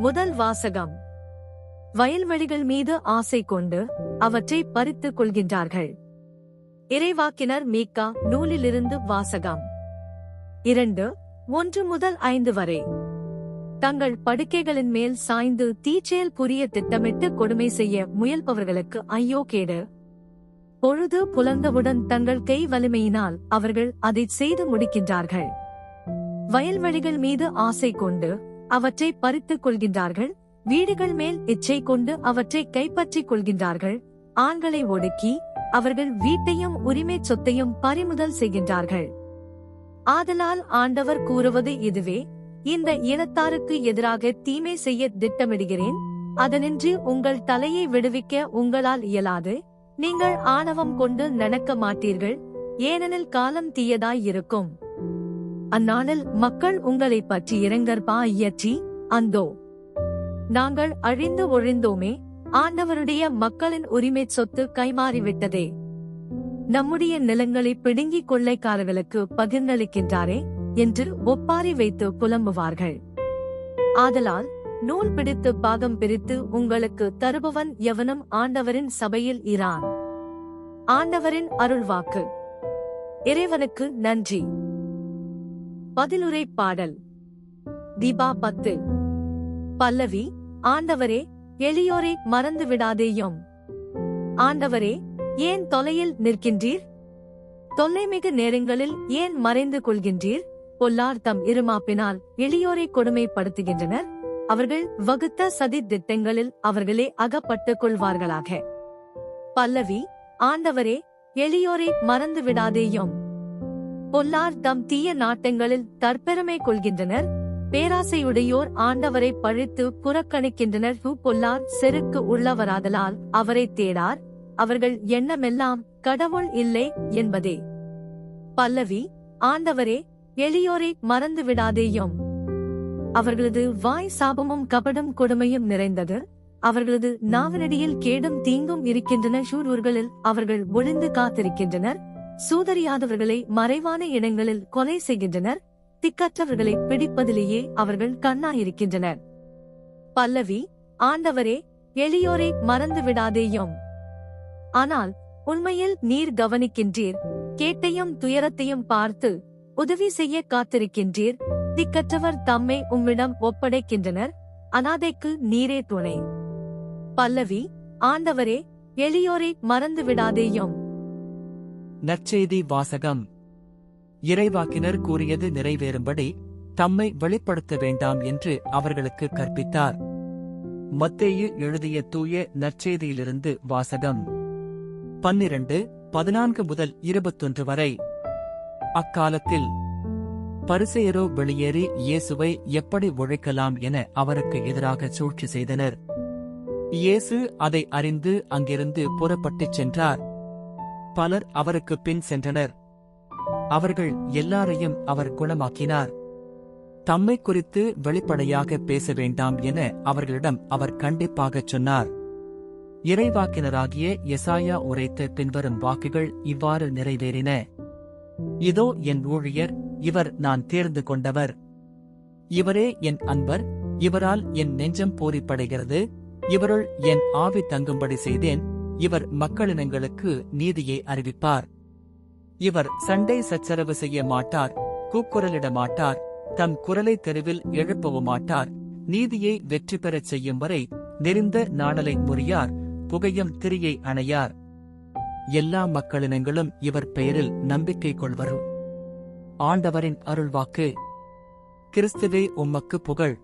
முதல் வாசகம். வயல்வெளிகள் மீது ஆசை கொண்டு அவற்றை பறித்துக் கொள்கின்றார்கள். இறைவாக்கினர் மீகா நூலிலிருந்து வாசகம். 2:1-5 வரை. தங்கள் படுக்கைகளின் மேல் சாய்ந்து தீச்செயல் புரிய திட்டமிட்டு கொடுமை செய்ய முயல்பவர்களுக்கு ஐயோ கேடு. பொழுது புலர்ந்தவுடன் தங்கள் கை வலிமையினால் அவர்கள் அதைச் செய்து முடிக்கின்றார்கள். வயல்வெளிகள் மீது ஆசை கொண்டு அவற்றை பறித்துக் கொள்கின்றார்கள். வீடுகள் மேல் இச்சை கொண்டு அவற்றை கைப்பற்றிக் கொள்கின்றார்கள். ஆண்களை ஒடுக்கி அவர்கள் வீட்டையும் உரிமை சொத்தையும் பறிமுதல் செய்கின்றார்கள். ஆதலால் ஆண்டவர் கூறுவது இதுவே: இந்த இனத்தாருக்கு எதிராக தீமை செய்ய திட்டமிடுகிறேன். அதனின்றி உங்கள் தலையை விடுவிக்க உங்களால் இயலாது. நீங்கள் ஆணவம் கொண்டு நடக்க மாட்டீர்கள், ஏனெனில் காலம் தீயதாயிருக்கும். அந்நாளில் மக்கள் உங்களை பற்றி இரங்கற்பா இயற்றி, அந்தோ நாங்கள் அழிந்து ஒழிந்தோமே, ஆண்டவருடைய மக்களின் உரிமை சொத்து கைமாறிவிட்டதே, நம்முடைய நிலங்களை பிடுங்கிக் கொள்ளைக்காரர்களுக்கு பகிர்ந்தளிக்கின்றாரே என்று ஒப்பாரி வைத்து புலம்புவார்கள். ஆதலால் நூல் பிடித்து பாகம் பிரித்து உங்களுக்கு தருபவன் எவனும் ஆண்டவரின் சபையில் இரான். ஆண்டவரின் அருள்வாக்கு. இறைவனுக்கு நன்றி. பதிலுரை பாடல். தீபா 10. பல்லவி. ஆண்டவரே, எளியோரை மறந்து விடாதேயும். ஆண்டவரே, ஏன் தொலையில் நிற்கின்றீர்? தொல்லைமிகு நேரங்களில் ஏன் மறைந்து கொள்கின்றீர்? பொல்லார் தம் இருமாப்பினால் எளியோரை கொடுமைப்படுத்துகின்றனர். அவர்கள் வகுத்த சதி திட்டங்களில் அவர்களே அகப்பட்டுக் கொள்வார்களாக. பல்லவி. ஆண்டவரே, எளியோரை மறந்து விடாதேயும். பொல்லார் தம் தீய நாட்டங்களில் தற்பெருமை கொள்கின்றனர். பேராசையுடையோர் ஆண்டவரை பழித்து புறக்கணிக்கின்றனர். பொல்லார் செருக்கு உள்ளவராதலால் அவரை தேடார். அவர்கள் எண்ணமெல்லாம் கடவுள் இல்லை என்பதே. பல்லவி. ஆண்டவரே, எளியோரை மறந்து விடாதேயும். அவர்களது வாய் சாபமும் கபடும் கொடுமையும் நிறைந்தது. அவர்களது நாவினடியில் கேடும் தீங்கும் இருக்கின்றன. சூரூர்களில் அவர்கள் ஒளிந்து காத்திருக்கின்றனர். சூதறியாதவர்களை மறைவான இடங்களில் கொலை செய்கின்றனர். திக்கற்றவர்களை பிடிப்பதிலேயே அவர்கள் கண்ணாயிருக்கின்றனர். பல்லவி. ஆண்டவரே, எளியோரை மறந்து விடாதேயும். ஆனால் உண்மையில் நீர் கவனிக்கின்றீர். கேட்டையும் துயரத்தையும் பார்த்து உதவி செய்ய காத்திருக்கின்றீர். திக்கற்றவர் தம்மை உம்மிடம் ஒப்படைக்கின்றனர். அனாதைக்கு நீரே துணை. பல்லவி. ஆண்டவரே, எளியோரை மறந்து விடாதேயும். நற்செய்தி வாசகம். இறைவாக்கினர் கூறியது நிறைவேறும்படி தம்மை வெளிப்படுத்த வேண்டாம் என்று அவர்களுக்கு கற்பித்தார். மத்தேயு எழுதிய தூய நற்செய்தியிலிருந்து வாசகம். 12:14-21 வரை. அக்காலத்தில் பரிசேயரோ வெளியேறி இயேசுவை எப்படி ஒழிக்கலாம் என அவருக்கு எதிராக சூழ்ச்சி செய்தனர். இயேசு அதை அறிந்து அங்கிருந்து புறப்பட்டுச் சென்றார். பலர் அவருக்கு பின் சென்றனர். அவர்கள் எல்லாரையும் அவர் குணமாக்கினார். தம்மை குறித்து வெளிப்படையாக பேச வேண்டாம் என அவர்களிடம் அவர் கண்டிப்பாகச் சொன்னார். இறைவாக்கினராகிய எசாயா உரைத்த பின்வரும் வாக்குகள் இவ்வாறு நிறைவேறின. இதோ என் ஊழியர், இவர் நான் தேர்ந்து கொண்டவர். இவரே என் அன்பர், இவரால் என் நெஞ்சம் பூரிப்படைகிறது. இவருள் என் ஆவி தங்கும்படி செய்தேன். இவர் மக்களினங்களுக்கு நீதியை அறிவிப்பார். இவர் சண்டை சச்சரவு செய்ய மாட்டார், கூக்குரலிட மாட்டார், தம் குரலை தெருவில் எழுப்பவும் மாட்டார். நீதியை வெற்றி பெறச் செய்யும் வரை நெறிந்த நாணலை முறியார், புகையும் திரியை அணையார். எல்லா மக்களினங்களும் இவர் பெயரில் நம்பிக்கை கொள்வர். ஆண்டவரின் அருள்வாக்கு. கிறிஸ்துவே உமக்கு புகழ்.